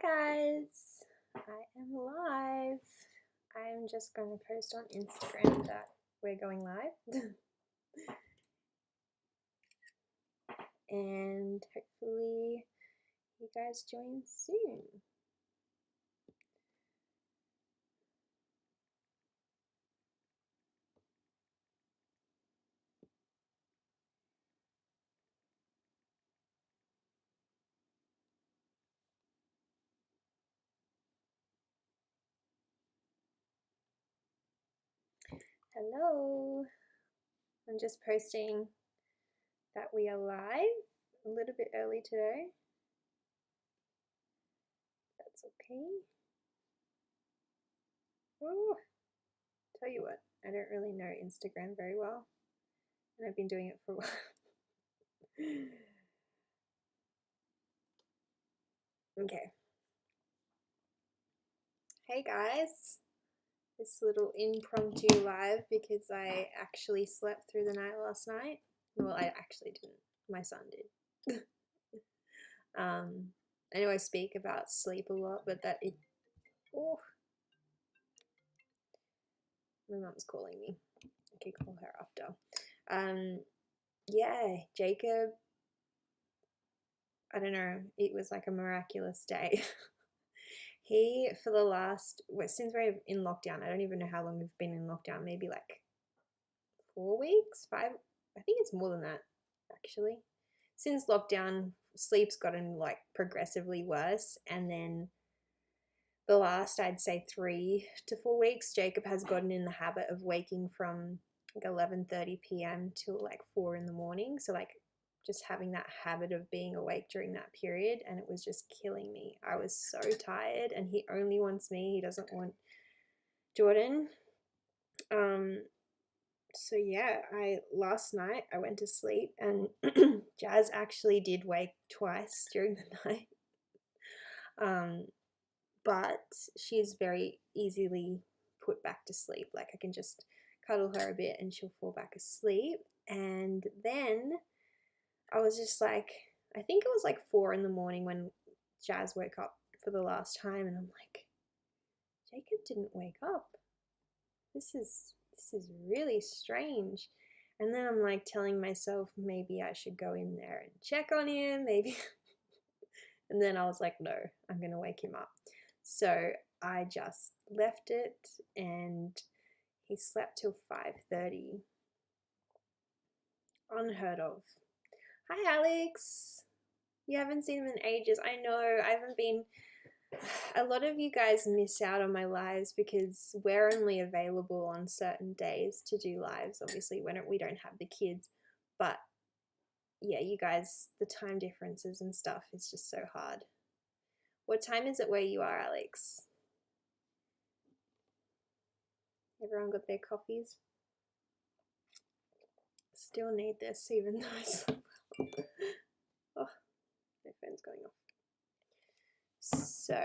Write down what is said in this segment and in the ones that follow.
guys, I am live. I'm just going to post on Instagram that we're going live and hopefully you guys join soon. Hello, I'm just posting that we are live a little bit early today. That's okay. Oh, tell you what, I don't really know Instagram very well, and I've been doing it for a while. Okay. Hey guys. This little impromptu live because I actually slept through the night last night. Well, I actually didn't. My son did. I know I speak about sleep a lot, but oh, my mum's calling me. I can call her after. Yeah, Jacob, I don't know, it was like a miraculous day. He, for the last, since we're in lockdown, I don't even know how long we've been in lockdown, maybe like 4 weeks, 5, I think it's more than that actually. Since lockdown, sleep's gotten like progressively worse, and then the last, I'd say 3 to 4 weeks, Jacob has gotten in the habit of waking from like 11:30 p.m. till like 4 in the morning. So like just having that habit of being awake during that period, and it was just killing me. I was so tired, and he only wants me. He doesn't want Jordan. So yeah, last night I went to sleep, and Jazz actually did wake twice during the night. But she's very easily put back to sleep. Like I can just cuddle her a bit and she'll fall back asleep. And then I was just like, I think it was like 4 in the morning when Jazz woke up for the last time, and I'm like, Jacob didn't wake up. This is really strange. And then I'm like telling myself maybe I should go in there and check on him, maybe. And then I was like, no, I'm going to wake him up. So I just left it, and he slept till 5:30. Unheard of. Hi, Alex. You haven't seen him in ages. I know, I haven't been. A lot of you guys miss out on my lives because we're only available on certain days to do lives, obviously, when we don't have the kids. But yeah, you guys, the time differences and stuff is just so hard. What time is it where you are, Alex? Everyone got their coffees? Still need this even though it's oh, my phone's going off. So,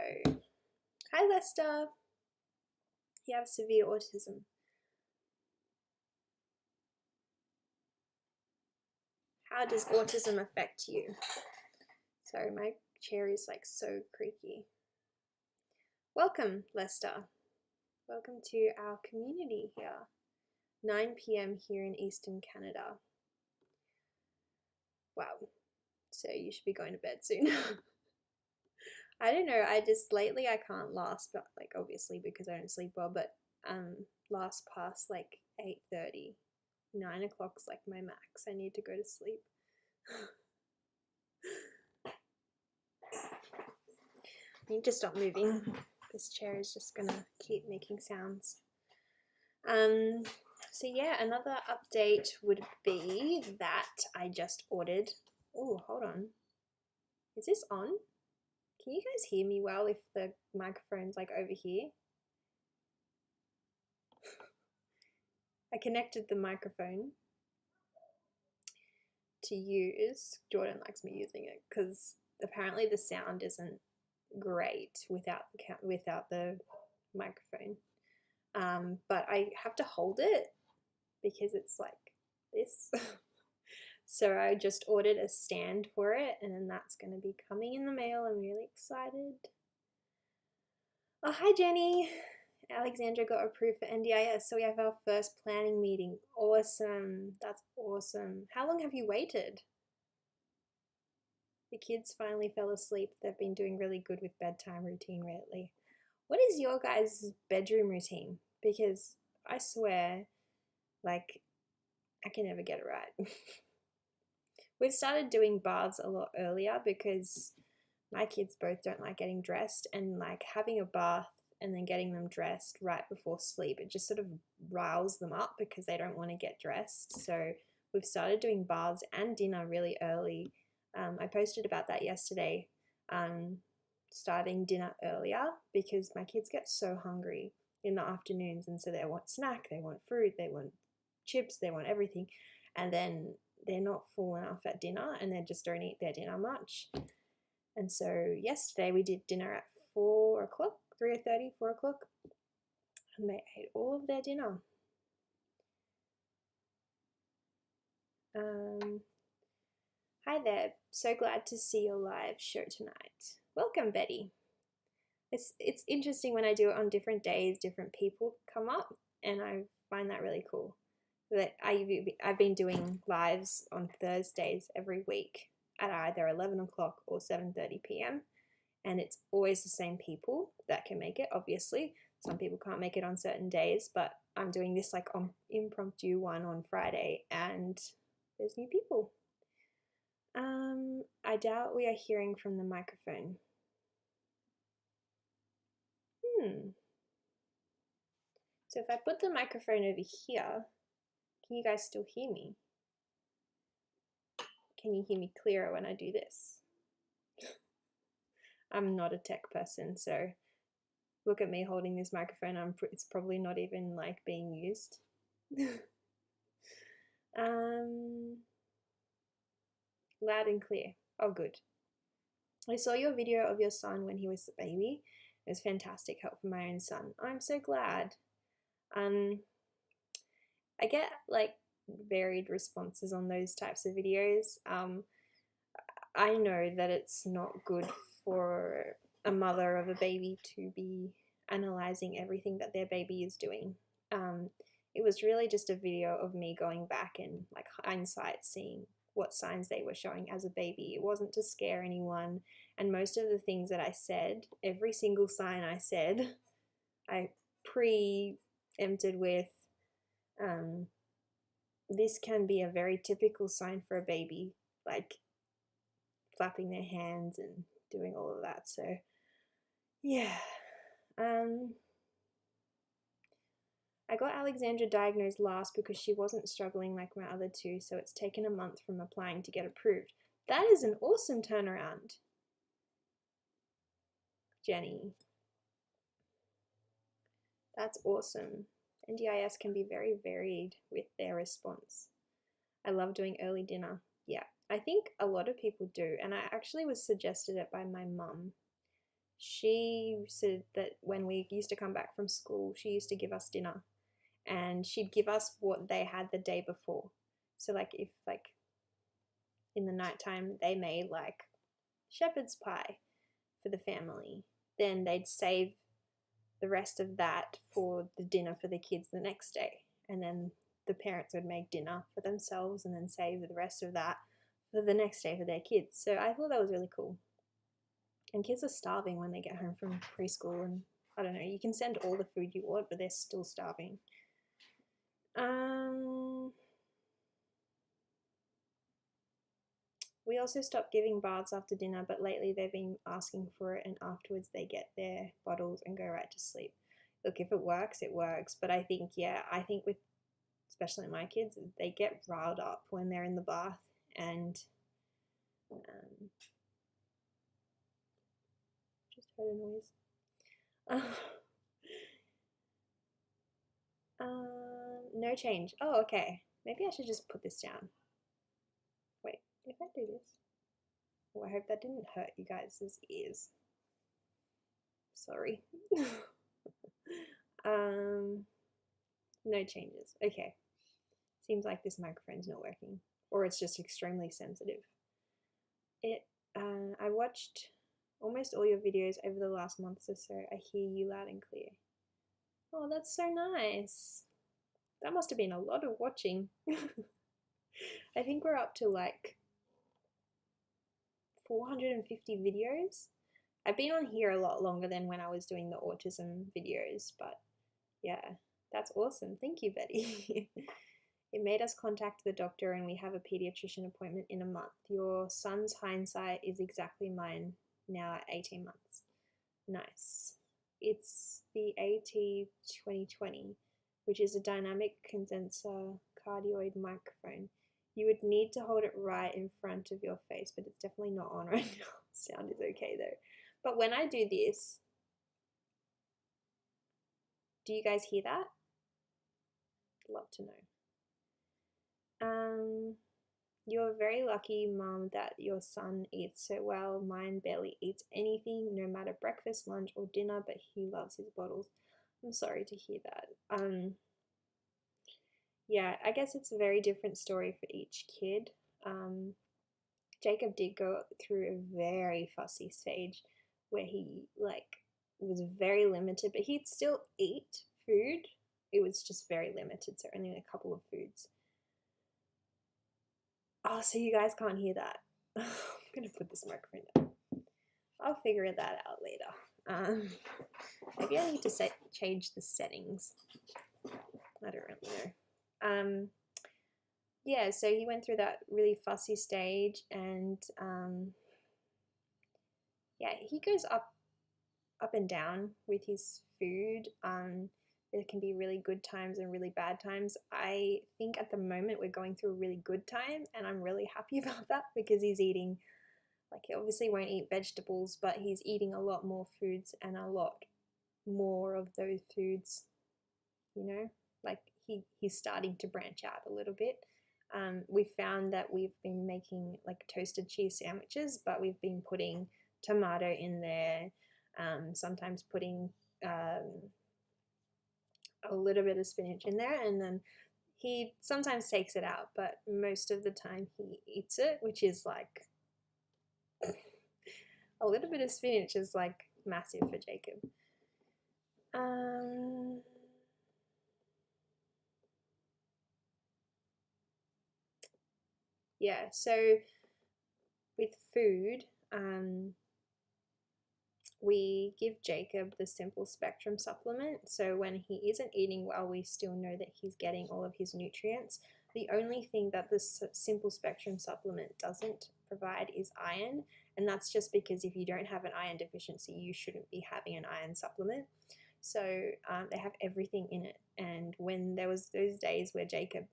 hi Lester. You have severe autism. How does autism affect you? Sorry, my chair is like so creaky. Welcome, Lester. Welcome to our community here. 9 p.m. here in Eastern Canada. Wow. So you should be going to bed soon. I don't know, I just lately I can't last, but like obviously because I don't sleep well, but last past like 8:30, 9 o'clock's like my max. I need to go to sleep. I need to stop moving. This chair is just gonna keep making sounds. So yeah, another update would be that I just ordered. Oh, hold on. Is this on? Can you guys hear me well if the microphone's like over here? I connected the microphone to use. Jordan likes me using it because apparently the sound isn't great without the microphone. But I have to hold it because it's like this. So I just ordered a stand for it, and then that's going to be coming in the mail. I'm really excited. Oh, hi Jenny. Alexandra got approved for NDIS, so we have our first planning meeting. Awesome. That's awesome. How long have you waited? The kids finally fell asleep. They've been doing really good with bedtime routine lately. What is your guys' bedroom routine? Because I swear, like, I can never get it right. We've started doing baths a lot earlier because my kids both don't like getting dressed, and like having a bath and then getting them dressed right before sleep, it just sort of riles them up because they don't want to get dressed. So we've started doing baths and dinner really early. I posted about that yesterday, starting dinner earlier because my kids get so hungry in the afternoons, and so they want snack, they want fruit, they want chips, they want everything, and then they're not full enough at dinner and they just don't eat their dinner much. And so yesterday we did dinner at 4 o'clock, 3:30, 4 o'clock, and they ate all of their dinner. Hi there, so glad to see your live show tonight. Welcome, Betty. It's interesting when I do it on different days, different people come up, and I find that really cool. That I've been doing lives on Thursdays every week at either 11 o'clock or 7:30 p.m. and it's always the same people that can make it. Obviously, some people can't make it on certain days, but I'm doing this like on impromptu one on Friday, and there's new people. I doubt we are hearing from the microphone. So if I put the microphone over here, can you guys still hear me? Can you hear me clearer when I do this? I'm not a tech person, so look at me holding this microphone. It's probably not even like being used. Loud and clear. Oh, good. I saw your video of your son when he was a baby. It was fantastic help for my own son. I'm so glad. I get like varied responses on those types of videos. I know that it's not good for a mother of a baby to be analyzing everything that their baby is doing. It was really just a video of me going back and like hindsight seeing what signs they were showing as a baby. It wasn't to scare anyone, and most of the things that I said, every single sign I said, I preempted with this can be a very typical sign for a baby, like flapping their hands and doing all of that. So yeah, I got Alexandra diagnosed last because she wasn't struggling like my other two, so it's taken a month from applying to get approved. That is an awesome turnaround, Jenny. That's awesome. NDIS can be very varied with their response. I love doing early dinner. Yeah, I think a lot of people do, and I actually was suggested it by my mum. She said that when we used to come back from school, she used to give us dinner, and she'd give us what they had the day before. So like if like in the nighttime they made like shepherd's pie for the family, then they'd save the rest of that for the dinner for the kids the next day, and then the parents would make dinner for themselves and then save the rest of that for the next day for their kids. So I thought that was really cool. And kids are starving when they get home from preschool, and I don't know, you can send all the food you want, but they're still starving. We also stopped giving baths after dinner, but lately they've been asking for it, and afterwards they get their bottles and go right to sleep. Look, if it works, it works. But I think, yeah, I think with especially my kids, they get riled up when they're in the bath, and just heard a noise. No change. Oh, okay. Maybe I should just put this down. Wait, if I do this. Oh, I hope that didn't hurt you guys' ears. Sorry. No changes. Okay. Seems like this microphone's not working, or it's just extremely sensitive. I watched almost all your videos over the last month or so. I hear you loud and clear. Oh, that's so nice. That must have been a lot of watching. I think we're up to like 450 videos. I've been on here a lot longer than when I was doing the autism videos, but yeah, that's awesome. Thank you, Betty. It made us contact the doctor and we have a pediatrician appointment in a month. Your son's hindsight is exactly mine now at 18 months. Nice. It's the AT2020, which is a dynamic condenser cardioid microphone. You would need to hold it right in front of your face, but it's definitely not on right now. Sound is okay though. But when I do this, do you guys hear that? I'd love to know. You're very lucky, Mum, that your son eats so well. Mine barely eats anything, no matter breakfast, lunch, or dinner, but he loves his bottles. I'm sorry to hear that. Yeah, I guess it's a very different story for each kid. Jacob did go through a very fussy stage where he was very limited, but he'd still eat food. It was just very limited, so only a couple of foods. Oh, so you guys can't hear that. I'm gonna put this microphone down. I'll figure that out later. Maybe I need to change the settings. I don't really know. Yeah, so he went through that really fussy stage, and yeah, he goes up and down with his food. There can be really good times and really bad times. I think at the moment we're going through a really good time, and I'm really happy about that because he's eating, like, he obviously won't eat vegetables, but he's eating a lot more foods and a lot more of those foods, you know, like he's starting to branch out a little bit. We found that we've been making like toasted cheese sandwiches, but we've been putting tomato in there, sometimes putting a little bit of spinach in there, and then he sometimes takes it out, but most of the time he eats it, which is like a little bit of spinach is like massive for Jacob. Yeah, so with food, we give Jacob the simple spectrum supplement. So when he isn't eating well, we still know that he's getting all of his nutrients. The only thing that this simple spectrum supplement doesn't provide is iron, and that's just because if you don't have an iron deficiency, you shouldn't be having an iron supplement. So they have everything in it. And when there was those days where Jacob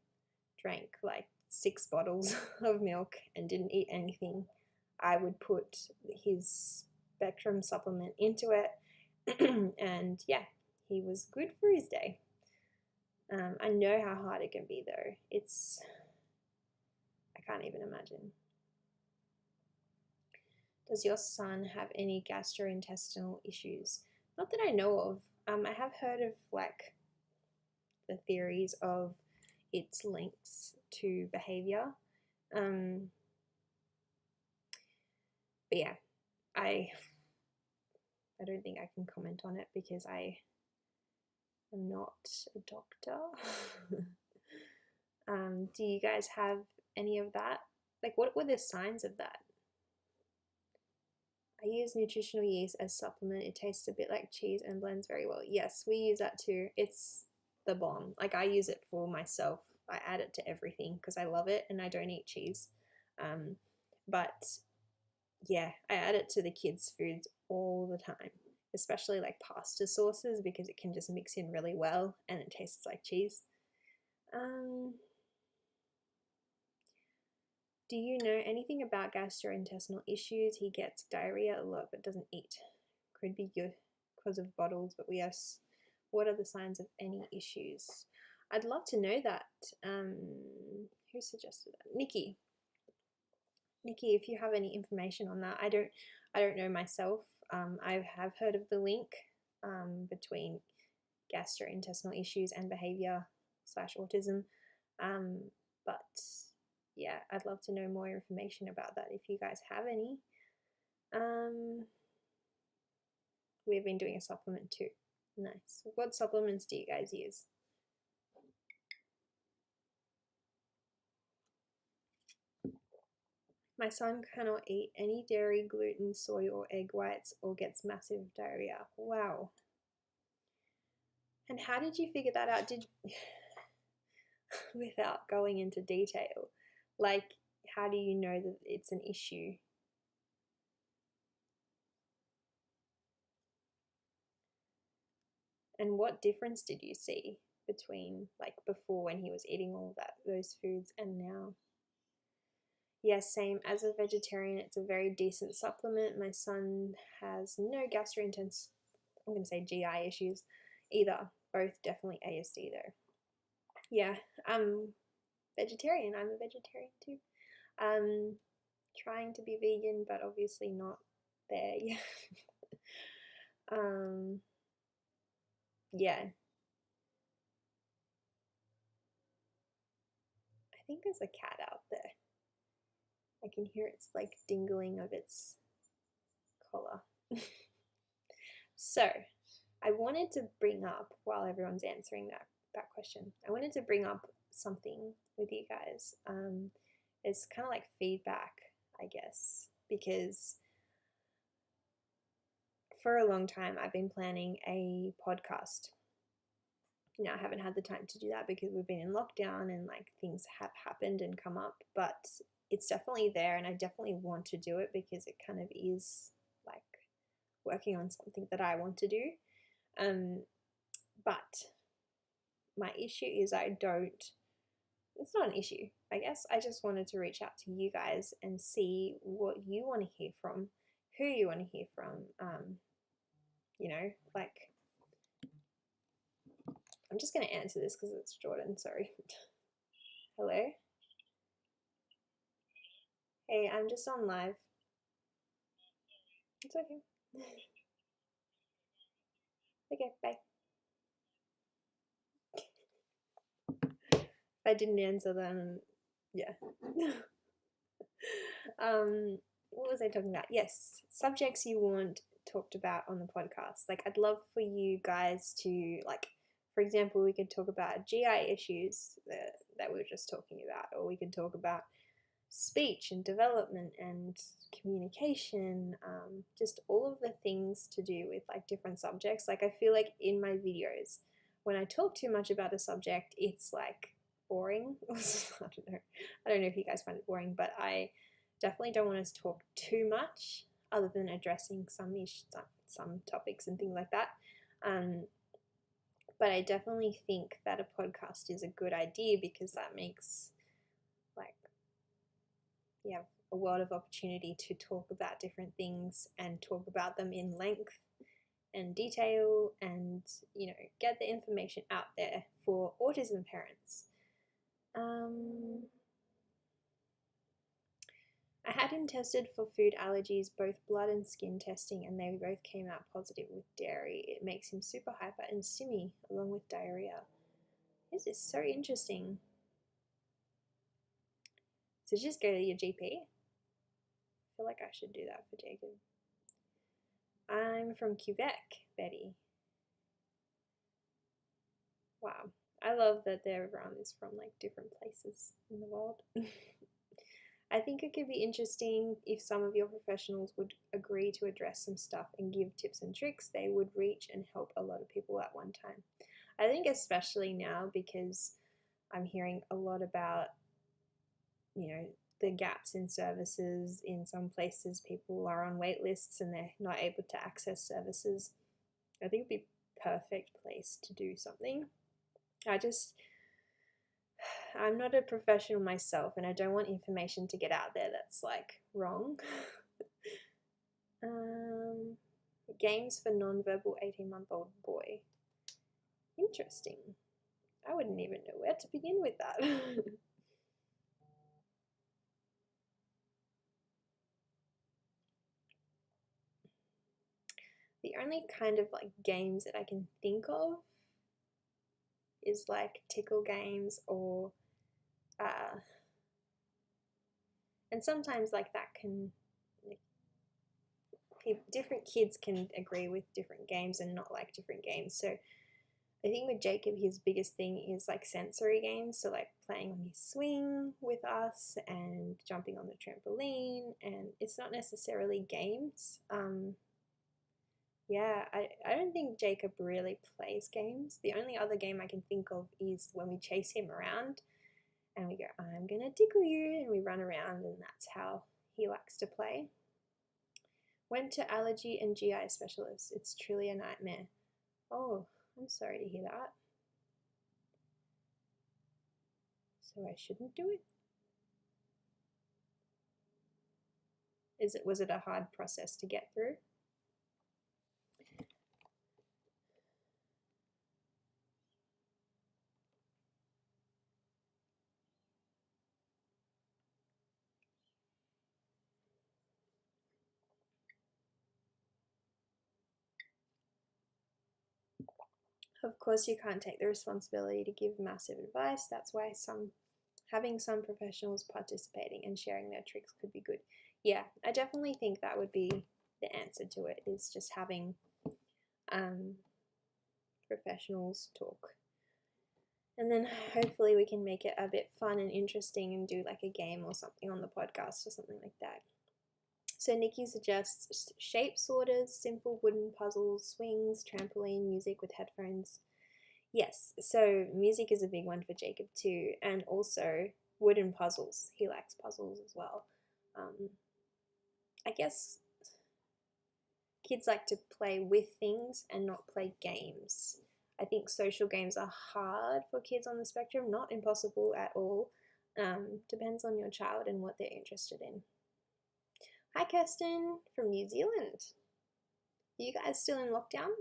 drank like 6 bottles of milk and didn't eat anything, I would put his spectrum supplement into it, and yeah, he was good for his day. I know how hard it can be though. I can't even imagine. Does your son have any gastrointestinal issues? Not that I know of. I have heard of like the theories of its links to behavior. But yeah, I don't think I can comment on it because I am not a doctor. Do you guys have any of that? Like, what were the signs of that? I use nutritional yeast as supplement. It tastes a bit like cheese and blends very well. Yes, we use that too. It's the bomb. Like, I use it for myself. I add it to everything because I love it and I don't eat cheese. But yeah, I add it to the kids' foods all the time, especially like pasta sauces because it can just mix in really well and it tastes like cheese. Do you know anything about gastrointestinal issues? He gets diarrhea a lot but doesn't eat. Could be good because of bottles, but yes. What are the signs of any issues? I'd love to know that. Who suggested that? Nikki. Nikki, if you have any information on that, I don't know myself. I have heard of the link between gastrointestinal issues and behavior / autism, but yeah, I'd love to know more information about that if you guys have any. we've been doing a supplement too. Nice. What supplements do you guys use? My son cannot eat any dairy, gluten, soy, or egg whites or gets massive diarrhea. Wow. And how did you figure that out? Without going into detail, like, how do you know that it's an issue? And what difference did you see between, like, before when he was eating all those foods and now? Yes, same. As a vegetarian, it's a very decent supplement. My son has no gastrointestinal, I'm going to say GI issues either. Both definitely ASD though. Yeah, I'm vegetarian. I'm a vegetarian too. Trying to be vegan, but obviously not there yet. Yeah. I think there's a cat out there. I can hear its like dingling of its collar. So, I wanted to bring up, while everyone's answering that question, I wanted to bring up something with you guys. It's kind of like feedback, I guess, because for a long time I've been planning a podcast. Now, I haven't had the time to do that because we've been in lockdown and like things have happened and come up, but it's definitely there and I definitely want to do it because it kind of is like working on something that I want to do. But my issue is it's not an issue, I guess. I just wanted to reach out to you guys and see what you want to hear from, who you want to hear from. Like, I'm just going to answer this because it's Jordan, sorry. Hello? Hey, I'm just on live. It's okay. Okay, bye. If I didn't answer, then yeah. What was I talking about? Yes, subjects you want talked about on the podcast. Like, I'd love for you guys to, like, for example, we could talk about GI issues that we were just talking about, or we could talk about speech and development and communication, just all of the things to do with like different subjects. Like, I feel like in my videos, when I talk too much about a subject, it's like boring. I don't know if you guys find it boring, but I definitely don't want us to talk too much other than addressing some topics and things like that. But I definitely think that a podcast is a good idea because that makes like you have a world of opportunity to talk about different things and talk about them in length and detail and, get the information out there for autism parents. I had him tested for food allergies, both blood and skin testing, and they both came out positive with dairy. It makes him super hyper and simmy along with diarrhea. This is so interesting. So just go to your GP. I feel like I should do that for Jacob. I'm from Quebec, Betty. Wow. I love that everyone is from like different places in the world. I think it could be interesting if some of your professionals would agree to address some stuff and give tips and tricks. They would reach and help a lot of people at one time. I think especially now because I'm hearing a lot about, the gaps in services. In some places, people are on wait lists and they're not able to access services. I think it'd be a perfect place to do something. I'm not a professional myself and I don't want information to get out there that's like wrong. Games for non-verbal 18-month-old boy. Interesting. I wouldn't even know where to begin with that. The only kind of like games that I can think of is like tickle games or and sometimes like that can different kids can agree with different games and not like different games. So I think with Jacob, his biggest thing is like sensory games. So like playing on his swing with us and jumping on the trampoline. And it's not necessarily games. Yeah, I don't think Jacob really plays games. The only other game I can think of is when we chase him around and we go, I'm going to tickle you. And we run around, and that's how he likes to play. Went to allergy and GI specialist. It's truly a nightmare. Oh, I'm sorry to hear that. So I shouldn't do it? Was it a hard process to get through? Of course, you can't take the responsibility to give massive advice. That's why having some professionals participating and sharing their tricks could be good. Yeah, I definitely think that would be the answer to it, is just having professionals talk. And then hopefully we can make it a bit fun and interesting and do like a game or something on the podcast or something like that. So Nikki suggests shape sorters, simple wooden puzzles, swings, trampoline, music with headphones. Yes, so music is a big one for Jacob too, and also wooden puzzles. He likes puzzles as well. I guess kids like to play with things and not play games. I think social games are hard for kids on the spectrum, not impossible at all. Depends on your child and what they're interested in. Hi Kirsten from New Zealand. Are you guys still in lockdown?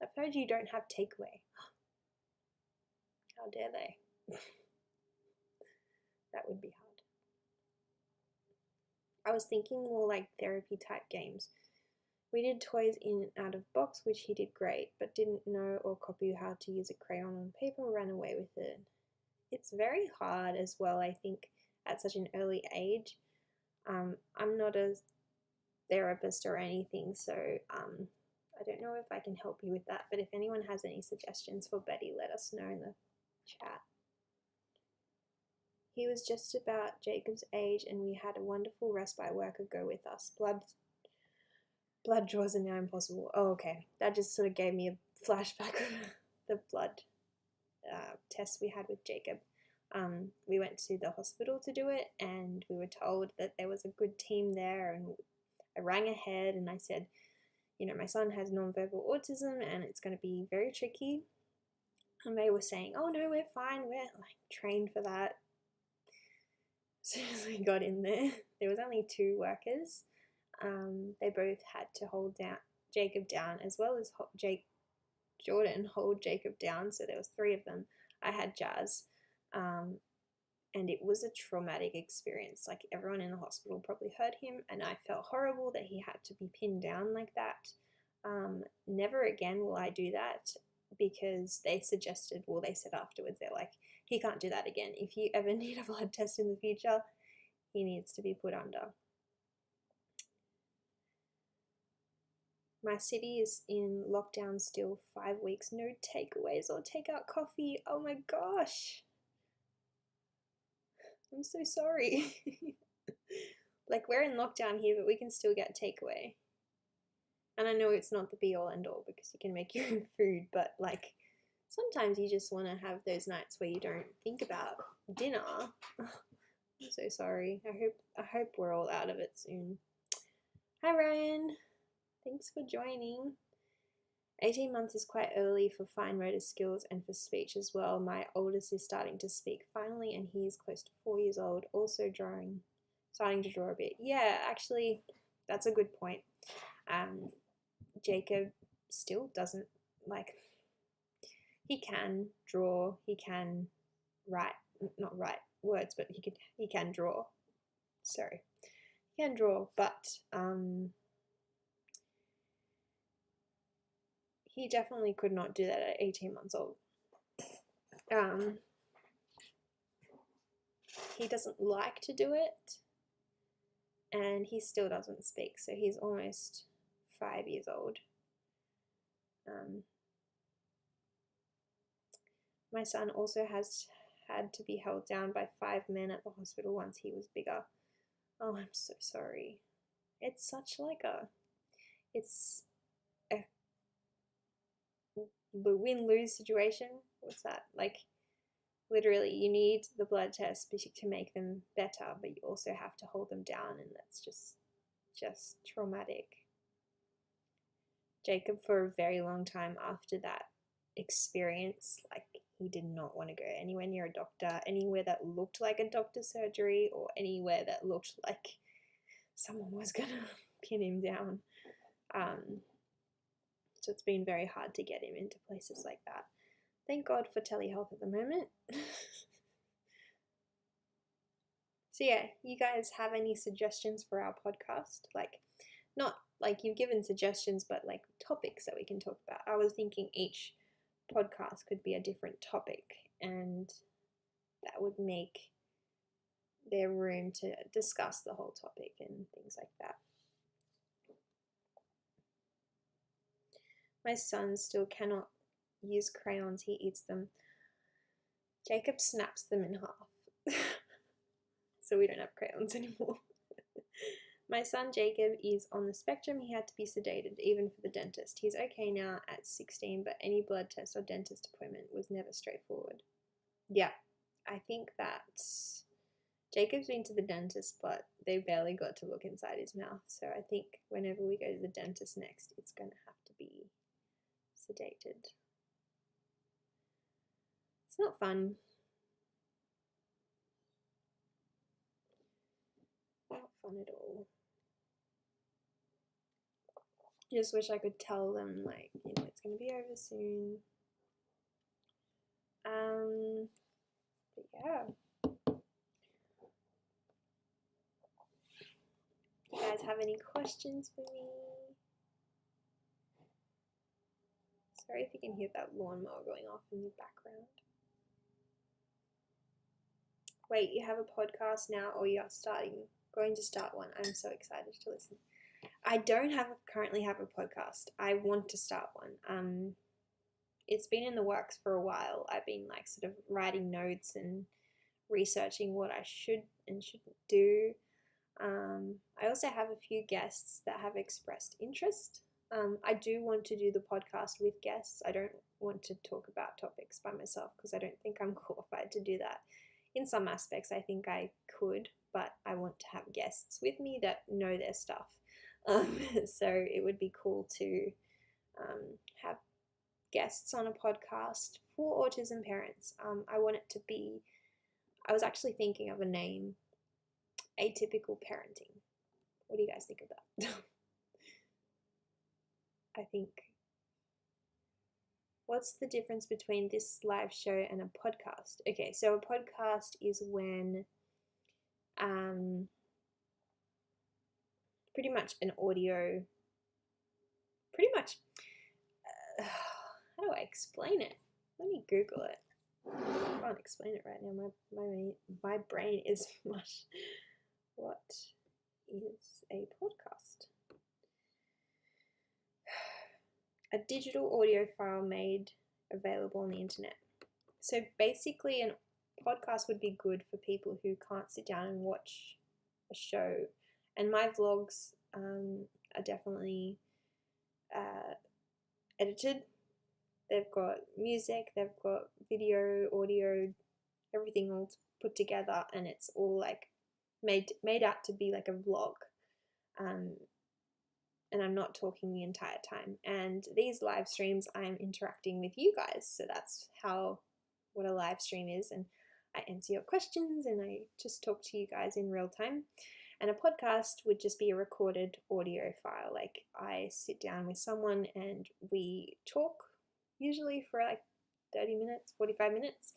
I've heard you don't have takeaway. How dare they? That would be hard. I was thinking more like therapy type games. We did toys in and out of box, which he did great, but didn't know or copy how to use a crayon on paper, ran away with it. It's very hard as well, I think, at such an early age. I'm not a therapist or anything, so I don't know if I can help you with that, but if anyone has any suggestions for Betty, let us know in the chat. He was just about Jacob's age, and we had a wonderful respite worker go with us. Blood draws are now impossible. Oh, okay. That just sort of gave me a flashback of the blood test we had with Jacob. We went to the hospital to do it, and we were told that there was a good team there, and I rang ahead and I said, you know, my son has nonverbal autism and it's going to be very tricky. And they were saying, oh no, we're fine, we're like trained for that. As soon as we got in there was only 2 workers. They both had to hold Jacob down, as well as Jordan hold Jacob down, so there was 3 of them. I had Jazz, and it was a traumatic experience. Like, everyone in the hospital probably heard him, and I felt horrible that he had to be pinned down like that. Never again will I do that, because they said afterwards, they're like, he can't do that again. If you ever need a blood test in the future, he needs to be put under. My city is in lockdown still, 5 weeks, no takeaways or takeout coffee. Oh my gosh. I'm so sorry. Like, we're in lockdown here, but we can still get takeaway. And I know it's not the be all end all, because you can make your own food, but like, sometimes you just want to have those nights where you don't think about dinner. I'm so sorry. I hope we're all out of it soon. Hi Ryan. Thanks for joining. 18 months is quite early for fine motor skills and for speech as well. My oldest is starting to speak finally, and he is close to 4 years old, also starting to draw a bit. Yeah, actually, that's a good point. Jacob still doesn't, like, he can draw, he can not write words, but he can draw. Sorry. He can draw, but he definitely could not do that at 18 months old. He doesn't like to do it, and he still doesn't speak, so he's almost 5 years old. My son also has had to be held down by 5 men at the hospital once he was bigger. Oh, I'm so sorry. It's such like it's a win-lose situation. What's that? Like, literally, you need the blood test to make them better, but you also have to hold them down, and that's just traumatic. Jacob, for a very long time after that experience, like, he did not want to go anywhere near a doctor, anywhere that looked like a doctor's surgery, or anywhere that looked like someone was gonna pin him down. So it's been very hard to get him into places like that. Thank God for telehealth at the moment. So yeah, you guys have any suggestions for our podcast? Like, not like you've given suggestions, but like topics that we can talk about. I was thinking each podcast could be a different topic, and that would make there room to discuss the whole topic and things like that. My son still cannot use crayons. He eats them. Jacob snaps them in half. So we don't have crayons anymore. My son Jacob is on the spectrum. He had to be sedated even for the dentist. He's okay now at 16, but any blood test or dentist appointment was never straightforward. Yeah, I think that Jacob's been to the dentist, but they barely got to look inside his mouth. So I think whenever we go to the dentist next, it's going to have to be sedated. It's not fun. Not fun at all. Just wish I could tell them, like, you know, it's going to be over soon. But yeah. Do you guys have any questions for me? Sorry if you can hear that lawnmower going off in the background. Wait, you have a podcast now, or you're going to start one? I'm so excited to listen. I don't currently have a podcast. I want to start one. It's been in the works for a while. I've been like sort of writing notes and researching what I should and shouldn't do. I also have a few guests that have expressed interest. I do want to do the podcast with guests. I don't want to talk about topics by myself because I don't think I'm qualified to do that. In some aspects, I think I could, but I want to have guests with me that know their stuff. So it would be cool to have guests on a podcast for autism parents. I want it to be, I was actually thinking of a name, Atypical Parenting. What do you guys think of that? I think, what's the difference between this live show and a podcast? Okay, so a podcast is when pretty much an audio, how do I explain it? Let me Google it. I can't explain it right now. My brain is mush. What is a podcast? A digital audio file made available on the internet. So basically, a podcast would be good for people who can't sit down and watch a show. And my vlogs are definitely edited. They've got music, they've got video, audio, everything all put together, and it's all like made out to be like a vlog. And I'm not talking the entire time. And these live streams, I'm interacting with you guys. So that's what a live stream is. And I answer your questions and I just talk to you guys in real time. And a podcast would just be a recorded audio file. Like, I sit down with someone and we talk, usually for like 30 minutes, 45 minutes.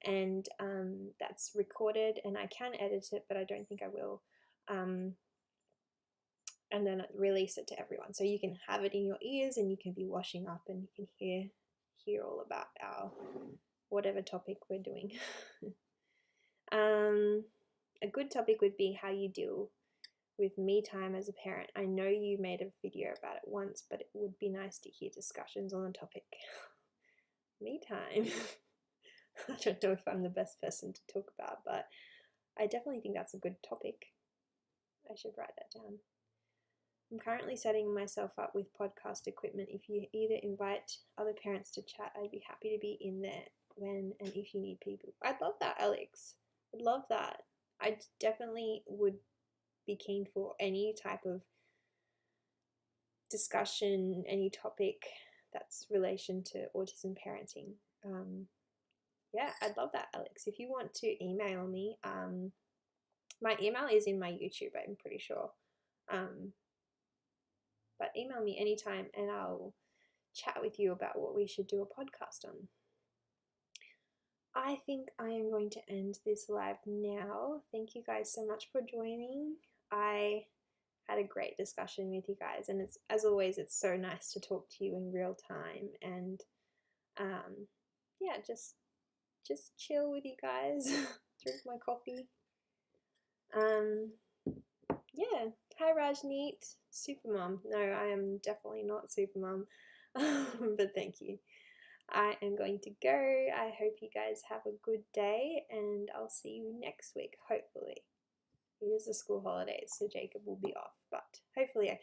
And that's recorded, and I can edit it, but I don't think I will. And then release it to everyone. So you can have it in your ears and you can be washing up and you can hear all about our whatever topic we're doing. A good topic would be how you deal with me time as a parent. I know you made a video about it once, but it would be nice to hear discussions on the topic. Me time. I don't know if I'm the best person to talk about, but I definitely think that's a good topic. I should write that down. I'm currently setting myself up with podcast equipment. If you either invite other parents to chat, I'd be happy to be in there when and if you need people. I'd love that, Alex. I'd love that. I definitely would be keen for any type of discussion, any topic that's relation to autism parenting. Yeah, I'd love that, Alex. If you want to email me, my email is in my YouTube, I'm pretty sure. But email me anytime and I'll chat with you about what we should do a podcast on. I think I am going to end this live now. Thank you guys so much for joining. I had a great discussion with you guys, and it's, as always, it's so nice to talk to you in real time and yeah, just chill with you guys, drink my coffee. Yeah, hi Rajneet, Supermom. No, I am definitely not Supermom, but thank you. I am going to go. I hope you guys have a good day, and I'll see you next week, hopefully. It is the school holidays, so Jacob will be off, but hopefully I can